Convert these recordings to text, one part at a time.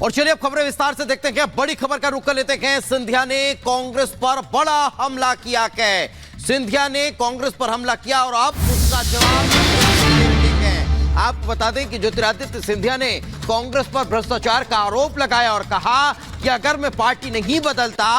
और चलिए अब खबरें विस्तार से देखते हैं। बड़ी खबर का रुख कर लेते हैं। सिंधिया ने कांग्रेस पर बड़ा हमला किया। सिंधिया ने कांग्रेस पर हमला किया और अब उसका जवाब आपको बता दें कि ज्योतिरादित्य सिंधिया ने कांग्रेस पर भ्रष्टाचार का आरोप लगाया और कहा कि अगर मैं पार्टी नहीं बदलता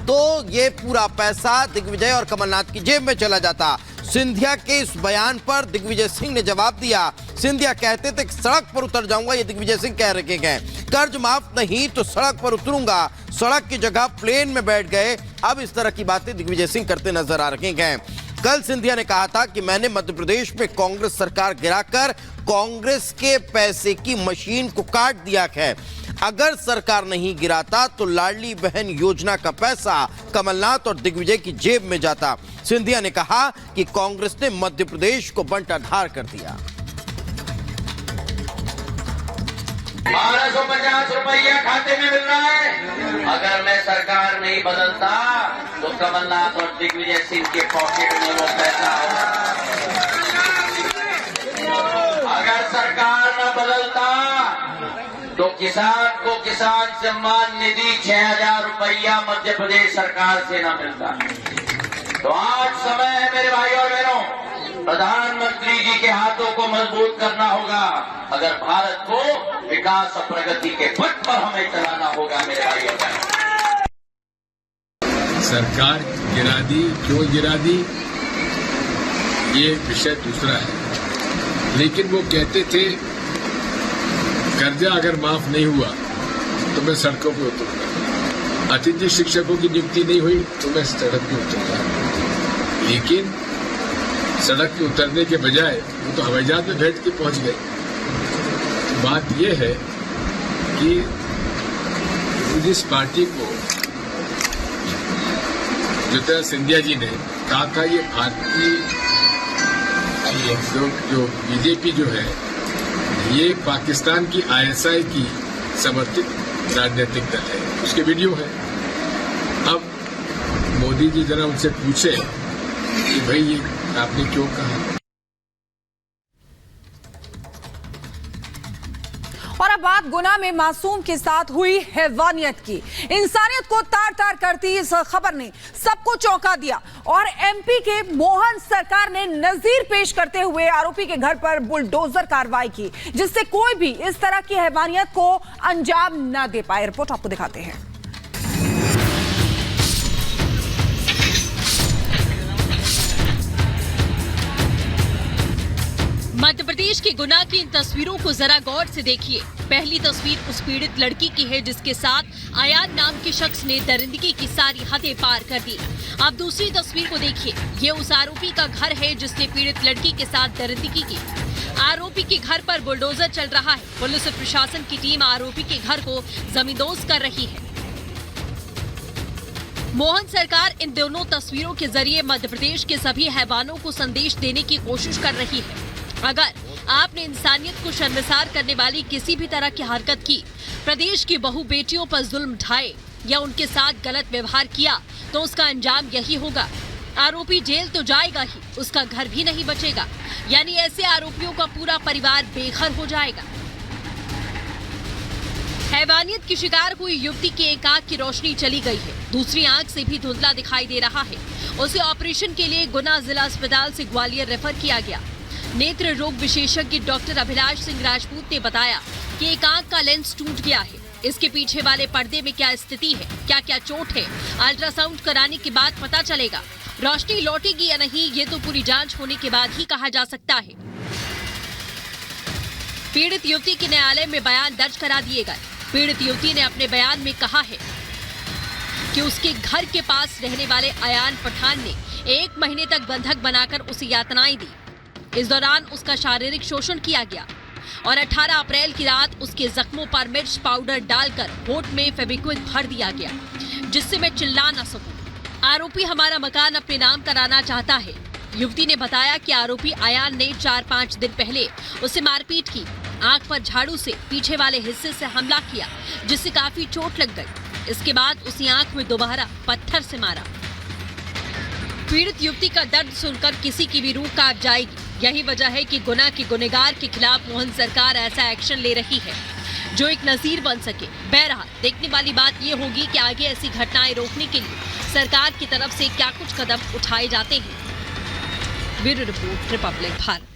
तो ये पूरा पैसा दिग्विजय और कमलनाथ की जेब में चला जाता। सिंधिया के इस बयान पर दिग्विजय सिंह ने जवाब दिया। सिंधिया कहते थे कि सड़क पर उतर जाऊंगा, ये दिग्विजय सिंह कह रखे हैं। कर्ज माफ नहीं तो सड़क पर उतरूंगा, सड़क की जगह प्लेन में बैठ गए। अब इस तरह की बातें दिग्विजय सिंह करते नजर आ रहे हैं। कल सिंधिया ने कहा था कि मैंने मध्य प्रदेश में कांग्रेस सरकार गिराकर कांग्रेस के पैसे की मशीन को काट दिया है। अगर सरकार नहीं गिराता तो लाडली बहन योजना का पैसा कमलनाथ और दिग्विजय की जेब में जाता। सिंधिया ने कहा कि कांग्रेस ने मध्य प्रदेश को बंटाढार कर दिया। 1250 रुपया खाते में मिल रहा है। अगर मैं सरकार नहीं बदलता तो कमलनाथ और दिग्विजय सिंह के पॉकेट में वो पैसा होगा। अगर सरकार न बदलता तो किसान को किसान सम्मान निधि 6000 रुपया मध्य प्रदेश सरकार से न मिलता। तो आज समय है मेरे भाई और बहनों, प्रधानमंत्री जी के हाथों को मजबूत करना होगा। अगर भारत को विकास और प्रगति के पथ पर हमें चलाना होगा मेरे भाई और बहनों। सरकार गिरा दी, क्यों गिरा दी, ये विषय दूसरा है। लेकिन वो कहते थे कर्जा अगर माफ नहीं हुआ तो मैं सड़कों पर उतरूंगा, अतिथि शिक्षकों की नियुक्ति नहीं हुई तो मैं सड़क पर उतरूंगा। लेकिन सड़क पे उतरने के बजाय वो तो हवाई जहाज में बैठ के पहुंच गए। तो बात यह है कि जिस पार्टी को ज्योतिरादित्य सिंधिया जी ने कहा था ये भारतीय जो बीजेपी जो है ये पाकिस्तान की आईएसआई की समर्थित राजनीतिक दल है, उसके वीडियो है। अब मोदी जी जरा उनसे पूछे कि भाई ये आपने क्यों कहा। और अब बात गुना में मासूम के साथ हुई हैवानियत की। इंसानियत को तार तार करती इस खबर ने सबको चौंका दिया और एमपी के मोहन सरकार ने नजीर पेश करते हुए आरोपी के घर पर बुलडोजर कार्रवाई की, जिससे कोई भी इस तरह की हैवानियत को अंजाम न दे पाए। रिपोर्ट आपको दिखाते हैं। मध्य प्रदेश के गुना की इन तस्वीरों को जरा गौर से देखिए। पहली तस्वीर उस पीड़ित लड़की की है जिसके साथ आयान नाम के शख्स ने दरिंदगी की सारी हदें पार कर दी। अब दूसरी तस्वीर को देखिए। ये उस आरोपी का घर है जिसने पीड़ित लड़की के साथ दरिंदगी की। आरोपी के घर पर बुलडोजर चल रहा है। पुलिस और प्रशासन की टीम आरोपी के घर को जमींदोज कर रही है। मोहन सरकार इन दोनों तस्वीरों के जरिए मध्य प्रदेश के सभी हैवानों को संदेश देने की कोशिश कर रही है। अगर आपने इंसानियत को शर्मसार करने वाली किसी भी तरह की हरकत की, प्रदेश की बहू बेटियों पर जुल्म ढाए या उनके साथ गलत व्यवहार किया तो उसका अंजाम यही होगा। आरोपी जेल तो जाएगा ही, उसका घर भी नहीं बचेगा। यानी ऐसे आरोपियों का पूरा परिवार बेघर हो जाएगा। हैवानियत की शिकार हुई युवती की एक आंख की रोशनी चली गई है, दूसरी आंख से भी धुंधला दिखाई दे रहा है। उसे ऑपरेशन के लिए गुना जिला अस्पताल से ग्वालियर रेफर किया गया। नेत्र रोग विशेषज्ञ डॉक्टर अभिलाष सिंह राजपूत ने बताया कि एक आंख का लेंस टूट गया है। इसके पीछे वाले पर्दे में क्या स्थिति है, क्या क्या चोट है, अल्ट्रासाउंड कराने के बाद पता चलेगा। रोशनी लौटेगी या नहीं, ये तो पूरी जांच होने के बाद ही कहा जा सकता है। पीड़ित युवती के न्यायालय में बयान दर्ज करा दिए गए। पीड़ित युवती ने अपने बयान में कहा है कि उसके घर के पास रहने वाले अयान पठान ने 1 महीने तक बंधक बनाकर उसे यातनाएं दी। इस दौरान उसका शारीरिक शोषण किया गया और 18 अप्रैल की रात उसके जख्मों पर मिर्च पाउडर डालकर होठ में फेविक्विक भर दिया गया, जिससे मैं चिल्ला न सकूं। आरोपी हमारा मकान अपने नाम कराना चाहता है। युवती ने बताया कि आरोपी अयान ने 4-5 दिन पहले उसे मारपीट की, आंख पर झाड़ू से पीछे वाले हिस्से से हमला किया, जिससे काफी चोट लग गई। इसके बाद उसी आंख में दोबारा पत्थर से मारा। पीड़ित युवती का दर्द सुनकर किसी की भी रूह कांप जाएगी। यही वजह है कि गुना के गुनहगार के खिलाफ मोहन सरकार ऐसा एक्शन ले रही है। जो एक नजीर बन सके। बहरहाल देखने वाली बात ये होगी कि आगे ऐसी घटनाएं रोकने के लिए सरकार की तरफ से क्या कुछ कदम उठाए जाते हैं। Bureau report, Republic Bharat.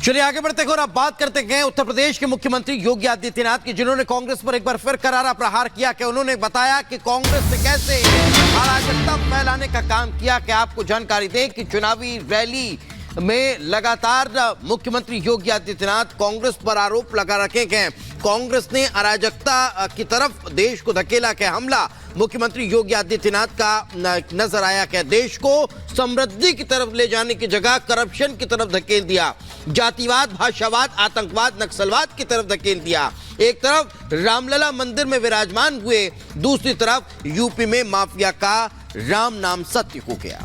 चलिए आगे बढ़ते हैं और अब बात करते हैं उत्तर प्रदेश के मुख्यमंत्री योगी आदित्यनाथ की, जिन्होंने कांग्रेस पर एक बार फिर करारा प्रहार किया कि उन्होंने बताया कि कांग्रेस ने कैसे अराजकता फैलाने का काम किया। कि आपको जानकारी दें कि चुनावी रैली में लगातार मुख्यमंत्री योगी आदित्यनाथ कांग्रेस पर आरोप लगा रखे हैं। कांग्रेस ने अराजकता की तरफ देश को धकेला के हमला मुख्यमंत्री योगी आदित्यनाथ का नजर आया कि देश को समृद्धि की तरफ ले जाने की जगह करप्शन की तरफ धकेल दिया, जातिवाद, भाषावाद, आतंकवाद, नक्सलवाद की तरफ धकेल दिया। एक तरफ रामलला मंदिर में विराजमान हुए, दूसरी तरफ यूपी में माफिया का राम नाम सत्य हो गया।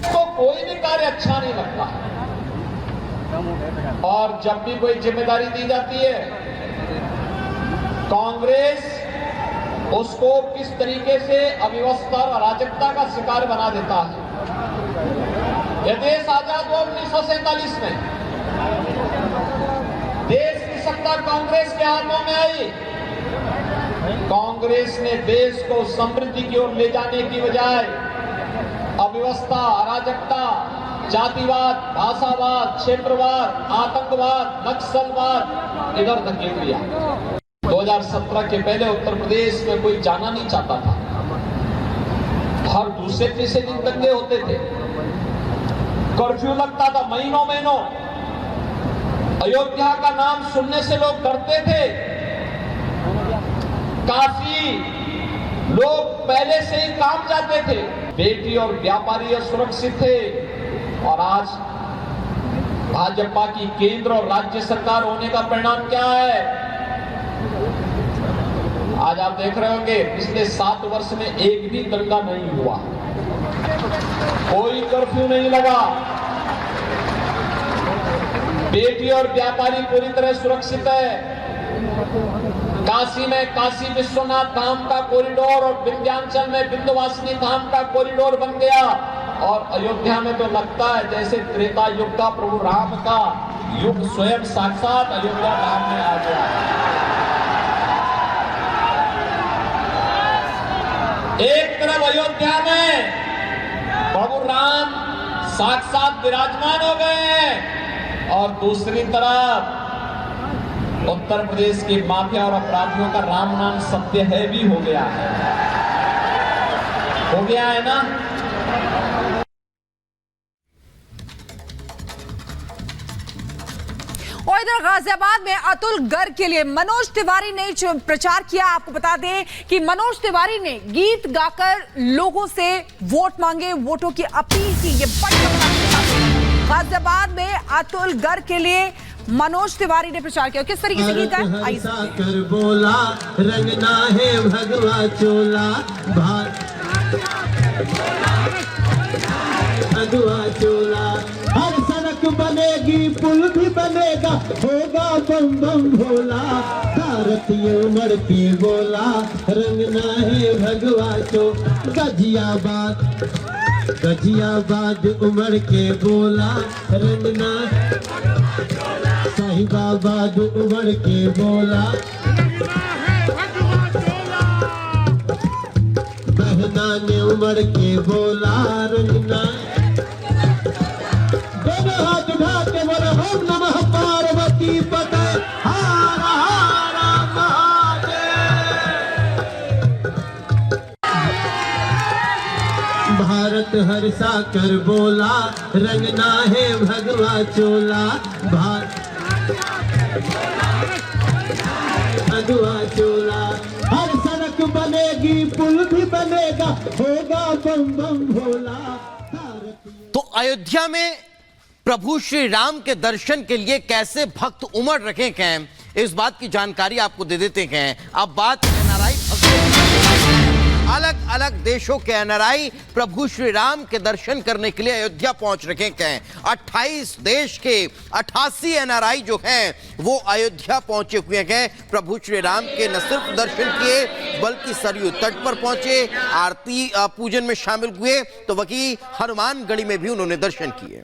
तो कोई भी कार्य अच्छा नहीं लगता, और जब भी कोई जिम्मेदारी दी जाती है कांग्रेस उसको किस तरीके से अव्यवस्था और अराजकता का शिकार बना देता है। यह देश आजाद हुआ 1947 में, देश की सत्ता कांग्रेस के हाथों में आई। कांग्रेस ने देश को समृद्धि की ओर ले जाने की बजाय अव्यवस्था, अराजकता, जातिवाद, भाषावाद, क्षेत्रवाद, आतंकवाद, नक्सलवाद इधर धकेल दिया। 2017 के पहले उत्तर प्रदेश में कोई जाना नहीं चाहता था, हर दूसरे तीसरे दिन दंगे होते थे, कर्फ्यू लगता था महीनों महीनों, अयोध्या का नाम सुनने से लोग डरते थे, काफी लोग पहले से ही काम जाते थे, बेटी और व्यापारी असुरक्षित थे। और आज भाजपा की केंद्र और राज्य सरकार होने का परिणाम क्या है? आज आप देख रहे होंगे पिछले 7 वर्ष में एक भी दंगा नहीं हुआ, कोई कर्फ्यू नहीं लगा, बेटी और व्यापारी पूरी तरह सुरक्षित है। काशी में काशी विश्वनाथ धाम का कॉरिडोर और विंध्याचल में विंध्यवासिनी धाम का कॉरिडोर बन गया, और अयोध्या में तो लगता है जैसे त्रेता युग का प्रभु राम का युग स्वयं साक्षात अयोध्या धाम में आ गया। एक तरफ अयोध्या में प्रभु राम साक्षात विराजमान हो गए हैं, और दूसरी तरफ उत्तर प्रदेश के माफिया और अपराधियों का राम नाम सत्य है भी हो गया है ना। और इधर गाजियाबाद में अतुल गर्ग के लिए मनोज तिवारी ने प्रचार किया। आपको बता दें कि मनोज तिवारी ने गीत गाकर लोगों से वोट मांगे, वोटों की अपील की। ये बड़ी खबर गाजियाबाद में अतुल गर्ग के लिए मनोज तिवारी ने प्रचार किया। किस तरीके से गीत गाया, आइए कर बोला रंगना है भगवा चोला, भगवा चोला, हर सड़क बनेगी, पुल भी बनेगा, होगा बम बम भोला, भारतीय उमड़ के बोला रंगना है भगवा चोला, गाजियाबाद गाजियाबाद उमड़ के बोला रंगना, साहिबाबाद उमड़ के बोला, बहना ने उमड़ के बोला रंगना, दोनों हाथ उठा के बोला ओम नमः पार्वती पते हर हर महादेव, भारत हर्षा कर बोला रंगना है भगवा चोला, भगवा चोला, हर सड़क बनेगी, पुल भी बनेगा, होगा बम बम भोला। तो अयोध्या में प्रभु श्री राम के दर्शन के लिए कैसे भक्त उमड़ रखे हैं, इस बात की जानकारी आपको दे देते हैं। अब बात एनआरआई अलग अलग देशों के एनआरआई प्रभु श्री राम के दर्शन करने के लिए अयोध्या पहुंच रखे हैं। 28 देश के 88 एनआरआई जो हैं वो अयोध्या पहुंचे हुए हैं। प्रभु श्री राम के न सिर्फ दर्शन किए बल्कि सरयू तट पर पहुंचे, आरती पूजन में शामिल हुए, तो वहीं हनुमानगढ़ी में भी उन्होंने दर्शन किए।